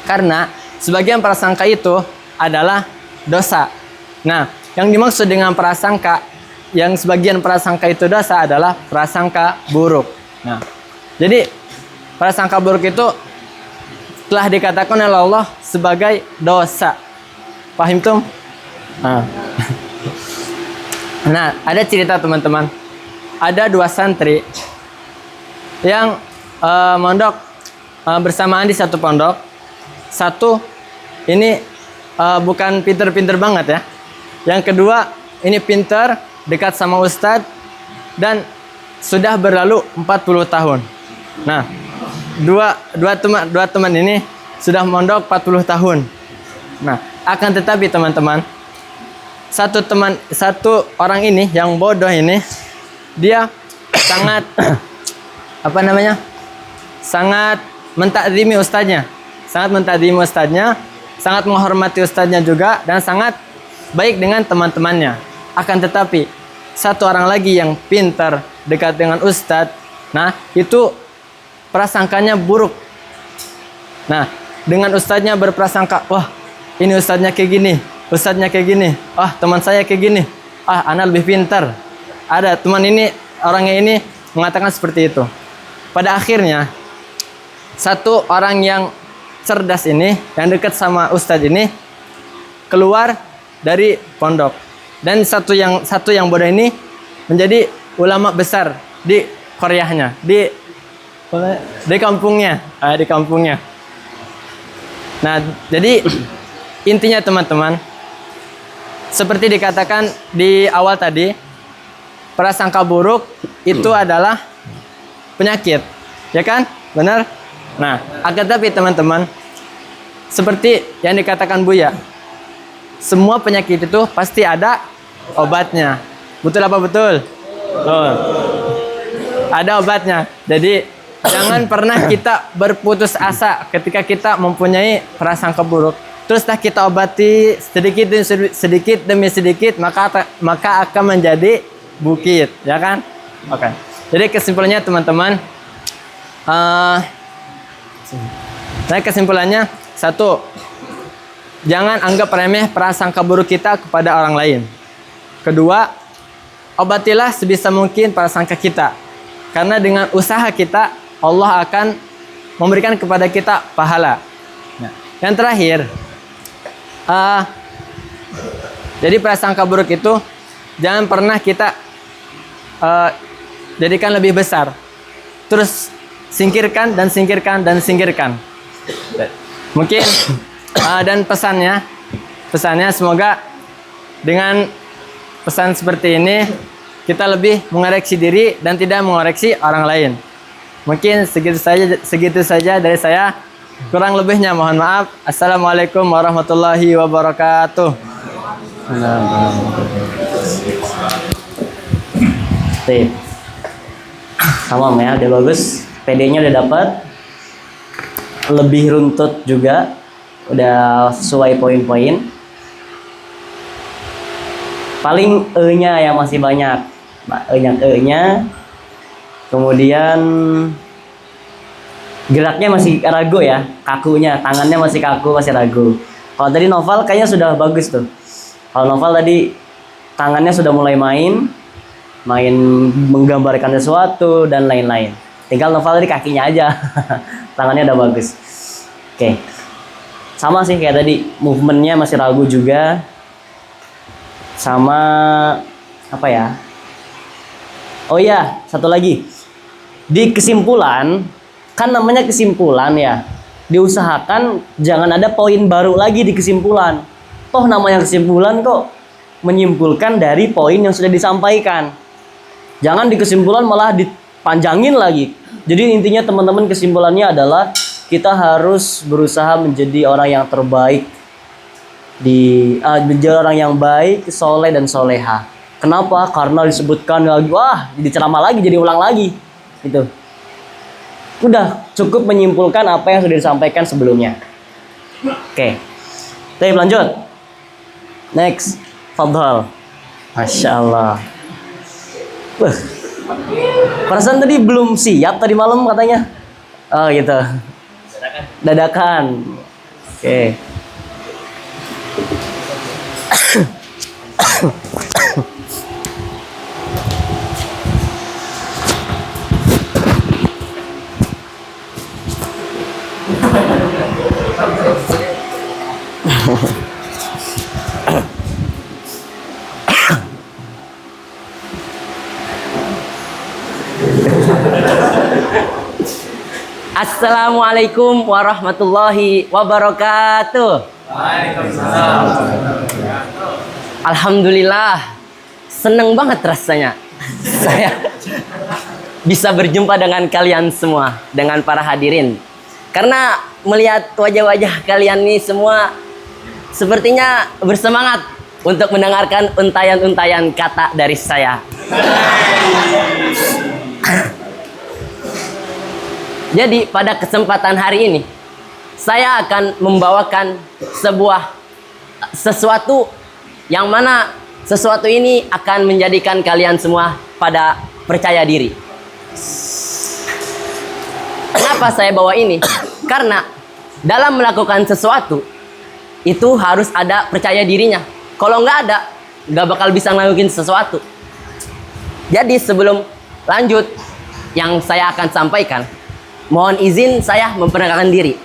Karena sebagian prasangka itu adalah dosa. Nah, yang dimaksud dengan prasangka, yang sebagian prasangka itu dosa adalah prasangka buruk. Nah, jadi prasangka buruk itu telah dikatakan oleh Allah sebagai dosa. Paham tum? Nah, ada cerita teman-teman. Ada 2 santri yang mondok bersamaan di satu pondok. Satu ini bukan pinter-pinter banget ya. Yang kedua ini pinter, dekat sama ustadz, dan sudah berlalu 40 tahun. Nah, dua teman ini sudah mondok 40 tahun. Nah, akan tetapi teman-teman, satu orang ini yang bodoh ini, dia sangat sangat mentakzimi ustadznya, sangat menghormati ustadznya juga, dan sangat baik dengan teman-temannya. Akan tetapi satu orang lagi yang pintar, dekat dengan ustadz, nah itu prasangkanya buruk. Nah, dengan ustadznya berprasangka, wah ini ustadznya kayak gini, wah teman saya kayak gini, anak lebih pintar. Ada teman ini, orangnya ini mengatakan seperti itu. Pada akhirnya satu orang yang cerdas ini, yang dekat sama ustadz ini, keluar dari pondok, dan satu yang bodoh ini menjadi ulama besar di Koreanya, di kampungnya, Nah, jadi intinya teman-teman, seperti dikatakan di awal tadi, prasangka buruk itu adalah penyakit, ya kan? Benar? Nah, akan tapi teman-teman, seperti yang dikatakan Buya, semua penyakit itu pasti ada obatnya. Betul apa betul? Betul. Ada obatnya. Jadi jangan pernah kita berputus asa ketika kita mempunyai prasangka buruk. Teruslah kita obati sedikit demi sedikit, maka akan menjadi bukit, ya kan? Oke. Jadi kesimpulannya teman-teman, kesimpulannya, satu, jangan anggap remeh prasangka buruk kita kepada orang lain. Kedua, obatilah sebisa mungkin prasangka kita, karena dengan usaha kita Allah akan memberikan kepada kita pahala. Nah, yang terakhir, jadi prasangka buruk itu jangan pernah kita jadikan lebih besar, terus singkirkan. Mungkin dan pesannya semoga dengan pesan seperti ini kita lebih mengoreksi diri dan tidak mengoreksi orang lain. Mungkin segitu saja dari saya. Kurang lebihnya mohon maaf. Assalamualaikum warahmatullahi wabarakatuh. Sip. Tamam ya, udah bagus. PD-nya udah dapat. Lebih runtut juga. Udah sesuai poin-poin. Paling e-nya yang masih banyak. Banyak e-nya. Kemudian geraknya masih ragu ya, kakunya, tangannya masih kaku, masih ragu. Kalau tadi Noval kayaknya sudah bagus tuh. Kalau Noval tadi tangannya sudah mulai main menggambarkan sesuatu dan lain-lain. Tinggal Noval tadi kakinya aja, tangannya udah bagus. Oke, sama sih kayak tadi, movementnya masih ragu juga. Sama apa ya? Oh iya, satu lagi. Di kesimpulan, kan namanya kesimpulan ya. Diusahakan jangan ada poin baru lagi di kesimpulan. Toh namanya kesimpulan kok menyimpulkan dari poin yang sudah disampaikan. Jangan di kesimpulan malah dipanjangin lagi. Jadi intinya teman-teman kesimpulannya adalah kita harus berusaha menjadi orang yang terbaik menjadi orang yang baik, soleh dan soleha. Kenapa? Karena disebutkan lagi, wah, jadi ceramah lagi, jadi ulang lagi, gitu. Udah cukup menyimpulkan apa yang sudah disampaikan sebelumnya. Oke, kita lanjut. Next, Fadhal. Masya Allah. Perasaan tadi belum siap tadi malam katanya. Oh gitu. Dadakan. Oke. Assalamualaikum warahmatullahi wabarakatuh. Waalaikumsalam. Alhamdulillah, seneng banget rasanya saya bisa berjumpa dengan kalian semua, dengan para hadirin. Karena melihat wajah-wajah kalian ini semua sepertinya bersemangat untuk mendengarkan untayan-untayan kata dari saya. Jadi pada kesempatan hari ini saya akan membawakan sesuatu yang mana sesuatu ini akan menjadikan kalian semua pada percaya diri. Kenapa saya bawa ini? Karena dalam melakukan sesuatu itu harus ada percaya dirinya. Kalau nggak ada, nggak bakal bisa ngelakuin sesuatu. Jadi sebelum lanjut yang saya akan sampaikan, mohon izin saya memperkenalkan diri.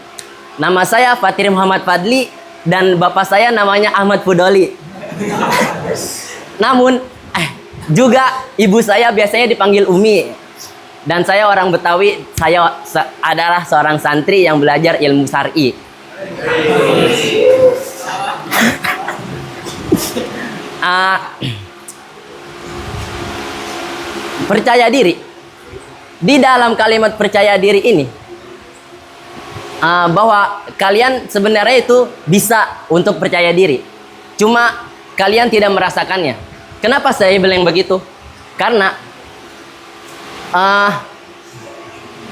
Nama saya Fatir Muhammad Fadli dan bapak saya namanya Ahmad Fudoli. Namun juga ibu saya biasanya dipanggil Umi. Dan saya orang Betawi, saya adalah seorang santri yang belajar ilmu syar'i. Percaya diri. Di dalam kalimat percaya diri ini, bahwa kalian sebenarnya itu bisa untuk percaya diri. Cuma kalian tidak merasakannya. Kenapa saya bilang begitu? Karena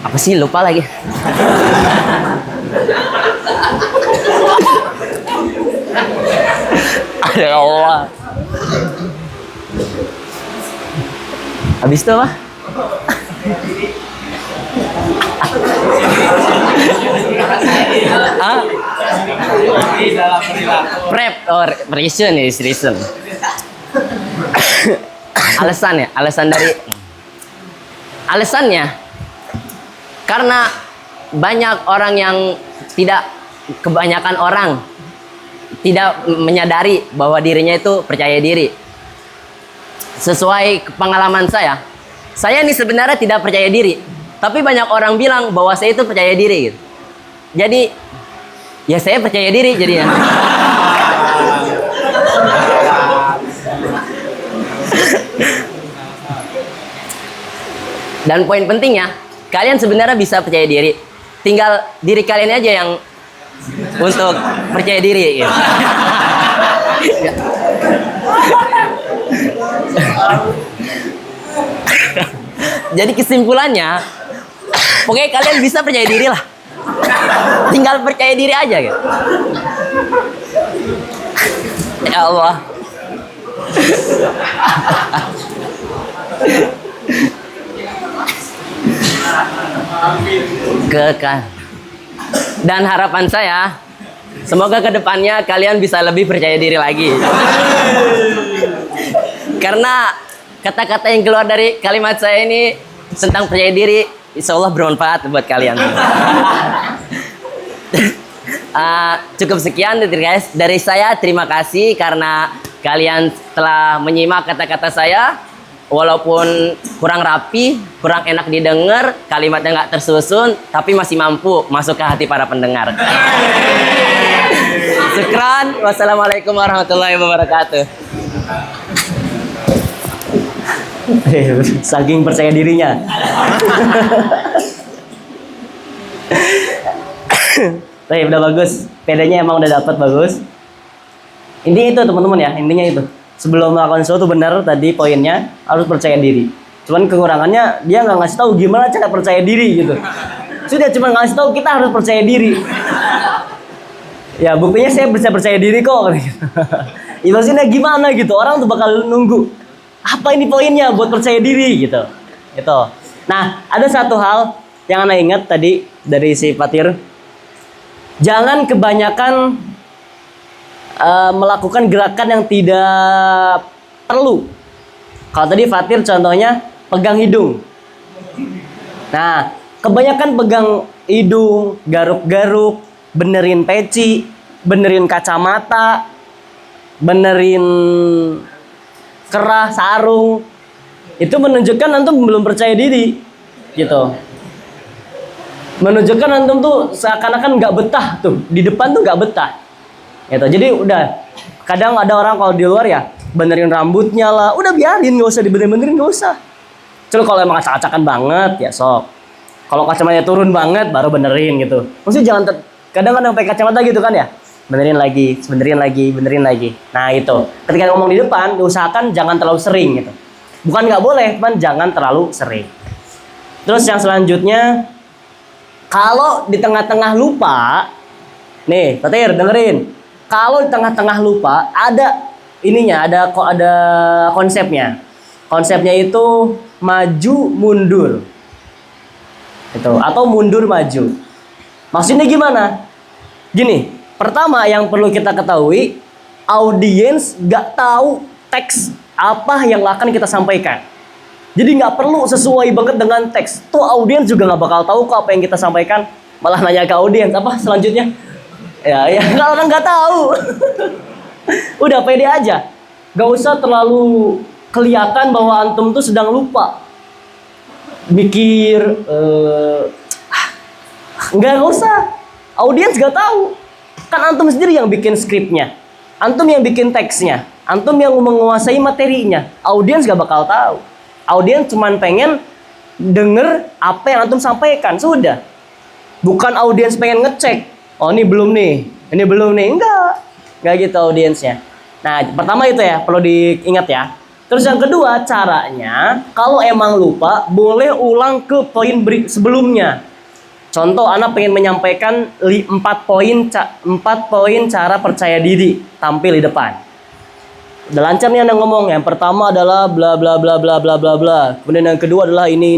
apa sih, lupa lagi. Ya Allah. Habis itu apa? Prep or reason is reason. Alasannya karena banyak orang yang kebanyakan orang tidak menyadari bahwa dirinya itu percaya diri. Sesuai pengalaman saya ini sebenarnya tidak percaya diri, tapi banyak orang bilang bahwa saya itu percaya diri gitu. Jadi ya saya percaya diri jadinya. Dan poin pentingnya, kalian sebenarnya bisa percaya diri. Tinggal diri kalian aja yang untuk percaya diri gitu. Jadi kesimpulannya, pokoknya kalian bisa percaya diri lah. Tinggal percaya diri aja gitu. Ya Allah. Dan harapan saya, semoga kedepannya kalian bisa lebih percaya diri lagi. Karena kata-kata yang keluar dari kalimat saya ini tentang percaya diri, insya Allah bermanfaat buat kalian. Cukup sekian guys dari saya. Terima kasih karena kalian telah menyimak kata-kata saya. Walaupun kurang rapi, kurang enak didengar, kalimatnya nggak tersusun, tapi masih mampu masuk ke hati para pendengar. Syukran. Wassalamualaikum warahmatullahi wabarakatuh. Saking percaya dirinya. Tapi udah bagus. Pedanya emang udah dapat bagus. Intinya itu teman-teman ya, intinya itu. Sebelum melakukan sesuatu benar tadi poinnya harus percaya diri. Cuman kekurangannya dia nggak ngasih tahu gimana cara percaya diri gitu. Sudah cuma ngasih tahu kita harus percaya diri. Ya buktinya saya bisa percaya diri kok. Ya maksudnya gimana gitu, orang tuh bakal nunggu apa ini poinnya buat percaya diri gitu. Gitu. Nah ada satu hal yang Anda ingat tadi dari si Fatir. Jangan kebanyakan melakukan gerakan yang tidak perlu. Kalau tadi Fatir contohnya pegang hidung. Nah, kebanyakan pegang hidung, garuk-garuk, benerin peci, benerin kacamata, benerin kerah, sarung. Itu menunjukkan antum belum percaya diri. Gitu. Menunjukkan antum tuh seakan-akan nggak betah tuh. Di depan tuh nggak betah. Gitu. Jadi udah, kadang ada orang kalau di luar ya benerin rambutnya lah, udah biarin, nggak usah dibenerin, nggak usah. Cuma kalau emang acak-acakan banget ya sok. Kalau kacamatanya turun banget baru benerin gitu. Maksudnya jangan kadang-kadang pakai kacamata gitu kan ya, benerin lagi, benerin lagi, benerin lagi. Nah itu, ketika ngomong di depan, diusahakan jangan terlalu sering gitu. Bukan nggak boleh, cuman jangan terlalu sering. Terus yang selanjutnya, kalau di tengah-tengah lupa, nih, Fatir dengerin. Kalau di tengah-tengah lupa, ada ininya, ada konsepnya. Konsepnya itu maju mundur. Itu atau mundur maju. Maksudnya gimana? Gini, pertama yang perlu kita ketahui, audiens gak tahu teks apa yang akan kita sampaikan. Jadi nggak perlu sesuai banget dengan teks. Tuh audiens juga nggak bakal tahu kok apa yang kita sampaikan. Malah nanya ke audiens apa selanjutnya. Ya kalau orang nggak tahu. Udah pede aja. Gak usah terlalu kelihatan bahwa antum tuh sedang lupa. Mikir, nggak usah. Audiens gak tahu. Kan antum sendiri yang bikin skripnya. Antum yang bikin teksnya. Antum yang menguasai materinya. Audiens gak bakal tahu. Audiens cuman pengen denger apa yang antum sampaikan. Sudah. Bukan audiens pengen ngecek. Oh ini belum nih, ini belum nih. Enggak gitu audiensnya. Nah pertama itu ya, perlu diingat ya. Terus yang kedua, caranya kalau emang lupa, boleh ulang ke poin sebelumnya. Contoh, Ana pengen menyampaikan 4 poin cara percaya diri tampil di depan. Udah lancar nih Anda ngomong. Yang pertama adalah bla bla bla bla bla bla bla. Kemudian yang kedua adalah ini.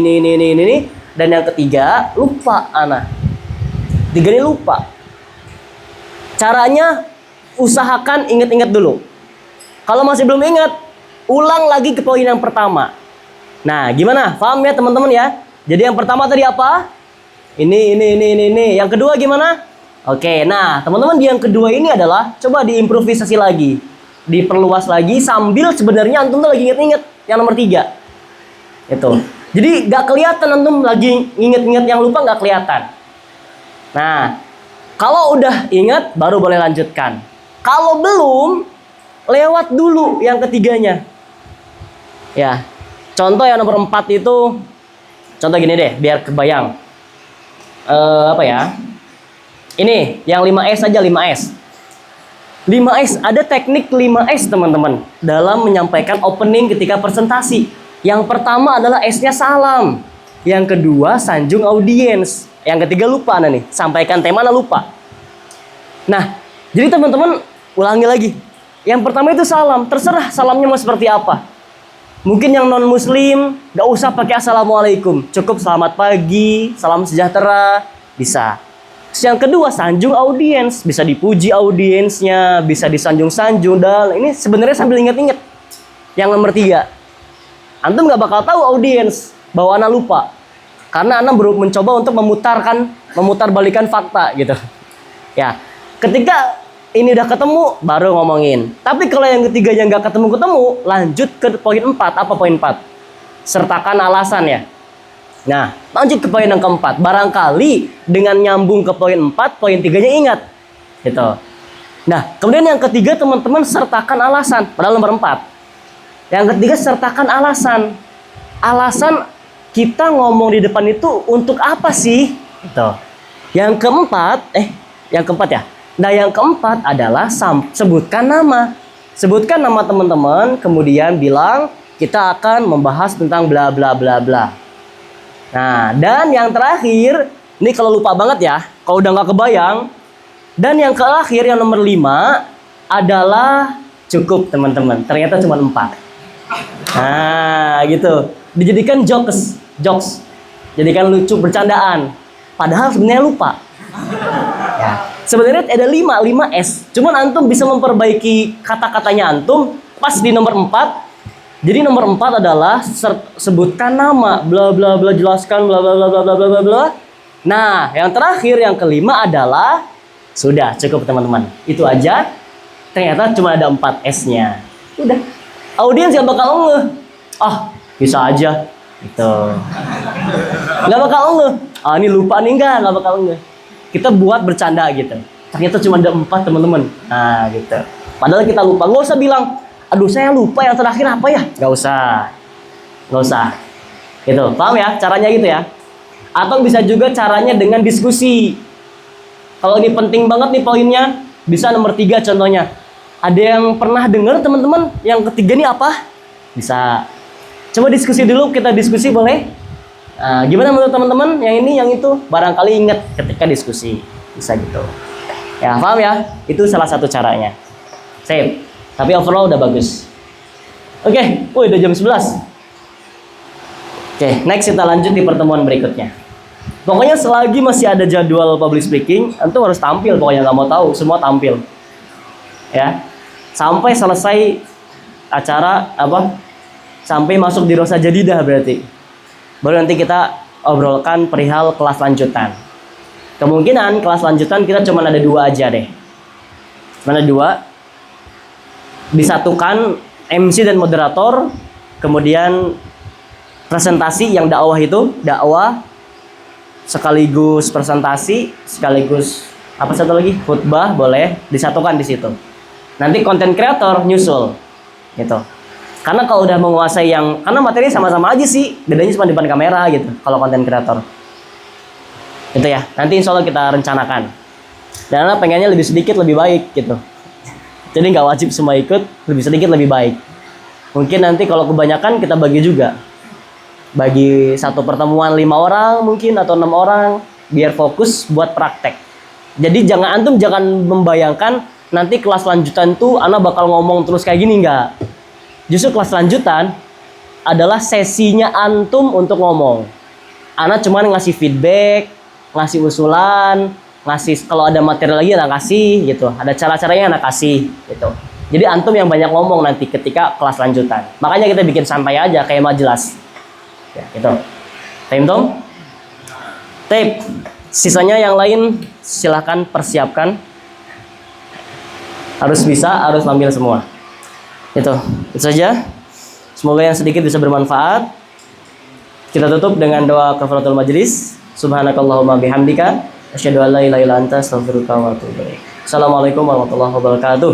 Dan yang ketiga, lupa Ana. Tiga ini lupa. Caranya usahakan ingat-ingat dulu. Kalau masih belum ingat, ulang lagi ke poin yang pertama. Nah, gimana? Paham ya teman-teman ya? Jadi yang pertama tadi apa? Ini. Yang kedua gimana? Oke, nah teman-teman di yang kedua ini adalah coba diimprovisasi lagi. Diperluas lagi sambil sebenarnya antum tuh lagi inget-inget yang nomor 3. Itu. Jadi gak kelihatan antum lagi inget-inget yang lupa, gak kelihatan. Nah, kalau udah ingat baru boleh lanjutkan. Kalau belum, lewat dulu yang ketiganya. Ya. Contoh yang nomor 4 itu, contoh gini deh biar kebayang. Apa ya? Ini yang 5S aja, 5S. 5S, ada teknik 5S teman-teman dalam menyampaikan opening ketika presentasi. Yang pertama adalah S-nya salam. Yang kedua sanjung audiens. Yang ketiga lupa nih, sampaikan tema lupa. Nah, jadi teman-teman ulangi lagi. Yang pertama itu salam. Terserah salamnya mau seperti apa. Mungkin yang non muslim gak usah pakai assalamualaikum, cukup selamat pagi, salam sejahtera, bisa. Terus yang kedua, sanjung audiens, bisa dipuji audiensnya, bisa disanjung-sanjung, dan ini sebenarnya sambil inget-inget. Yang nomor 3, antum gak bakal tahu audiens bahwa anak lupa, karena anak baru mencoba untuk memutarbalikan fakta gitu. Ya, ketika ini udah ketemu, baru ngomongin. Tapi kalau yang ketiga yang nggak ketemu-ketemu, lanjut ke poin 4. Apa poin 4? Sertakan alasan ya. Nah, lanjut ke poin yang keempat. Barangkali dengan nyambung ke poin 4, poin 3-nya ingat. Gitu. Nah, kemudian yang ketiga teman-teman sertakan alasan. Padahal nomor 4. Yang ketiga sertakan alasan. Alasan kita ngomong di depan itu untuk apa sih? Gitu. Yang keempat ya. Nah, yang keempat adalah sebutkan nama. Sebutkan nama teman-teman, kemudian bilang kita akan membahas tentang bla bla bla bla. Nah, dan yang terakhir, ini kalau lupa banget ya, kalau udah nggak kebayang. Dan yang terakhir, yang nomor 5 adalah cukup teman-teman. Ternyata cuma 4. Nah, gitu. Dijadikan jokes. Jadikan lucu, bercandaan. Padahal sebenarnya lupa. Ya. Sebenarnya ada 5 S. Cuman antum bisa memperbaiki kata-katanya antum pas di nomor 4. Jadi nomor 4 adalah sebutkan nama, bla bla bla, jelaskan bla bla bla bla bla bla bla. Nah, yang terakhir yang kelima adalah sudah cukup teman-teman. Itu aja. Ternyata cuma ada 4 S-nya. Udah. Audiens yang bakal ngeh. Bisa aja. Gitu. Nggak bakal ngeh. Ini lupa nih nggak bakal ngeh. Kita buat bercanda gitu. Ternyata cuma ada 4 teman-teman. Nah gitu. Padahal kita lupa. Nggak usah bilang, aduh saya lupa yang terakhir apa ya. Nggak usah. Gitu. Paham ya? Caranya gitu ya. Atau bisa juga caranya dengan diskusi. Kalau ini penting banget nih poinnya, bisa nomor 3 contohnya. Ada yang pernah dengar teman-teman? Yang ketiga nih apa? Bisa. Coba diskusi dulu, kita diskusi boleh? Nah, gimana menurut teman-teman? Yang ini, yang itu, barangkali ingat ketika diskusi. Bisa gitu. Ya, paham ya? Itu salah satu caranya. Sip. Tapi overall udah bagus. Oke, udah jam 11. Oke, next kita lanjut di pertemuan berikutnya. Pokoknya selagi masih ada jadwal public speaking, antum harus tampil. Pokoknya nggak mau tahu, semua tampil. Ya, sampai selesai acara sampai masuk di Rosa Jadidah berarti. Baru nanti kita obrolkan perihal kelas lanjutan. Kemungkinan kelas lanjutan kita cuma ada 2 aja deh. Mana 2? Disatukan MC dan moderator, kemudian presentasi yang dakwah itu, dakwah sekaligus presentasi, sekaligus apa satu lagi? Khutbah boleh disatukan di situ. Nanti konten kreator nyusul. Gitu. Karena kalau udah menguasai karena materi sama-sama aja sih, bedanya cuma depan kamera gitu kalau konten kreator. Gitu ya. Nanti insya Allah kita rencanakan. Dan pengennya lebih sedikit lebih baik gitu. Jadi nggak wajib semua ikut, lebih sedikit lebih baik. Mungkin nanti kalau kebanyakan kita bagi juga. Bagi satu pertemuan 5 orang mungkin atau 6 orang biar fokus buat praktek. Jadi jangan membayangkan nanti kelas lanjutan tuh anak bakal ngomong terus kayak gini, enggak. Justru kelas lanjutan adalah sesinya antum untuk ngomong. Anak cuma ngasih feedback, ngasih usulan, ngasih kalau ada materi lagi anak kasih gitu. Ada cara-caranya anak kasih gitu. Jadi antum yang banyak ngomong nanti ketika kelas lanjutan. Makanya kita bikin santai aja kayak majelis. Ya, gitu. Time Tom? Tape. Sisanya yang lain silahkan persiapkan. Harus bisa, harus ambil semua. Itu saja. Semoga yang sedikit bisa bermanfaat. Kita tutup dengan doa kafaratul majlis. Subhanakallahumma bihamdika asyhadu an la ilaha illa anta astaghfiruka wa atubu ilaik. Assalamualaikum warahmatullahi wabarakatuh.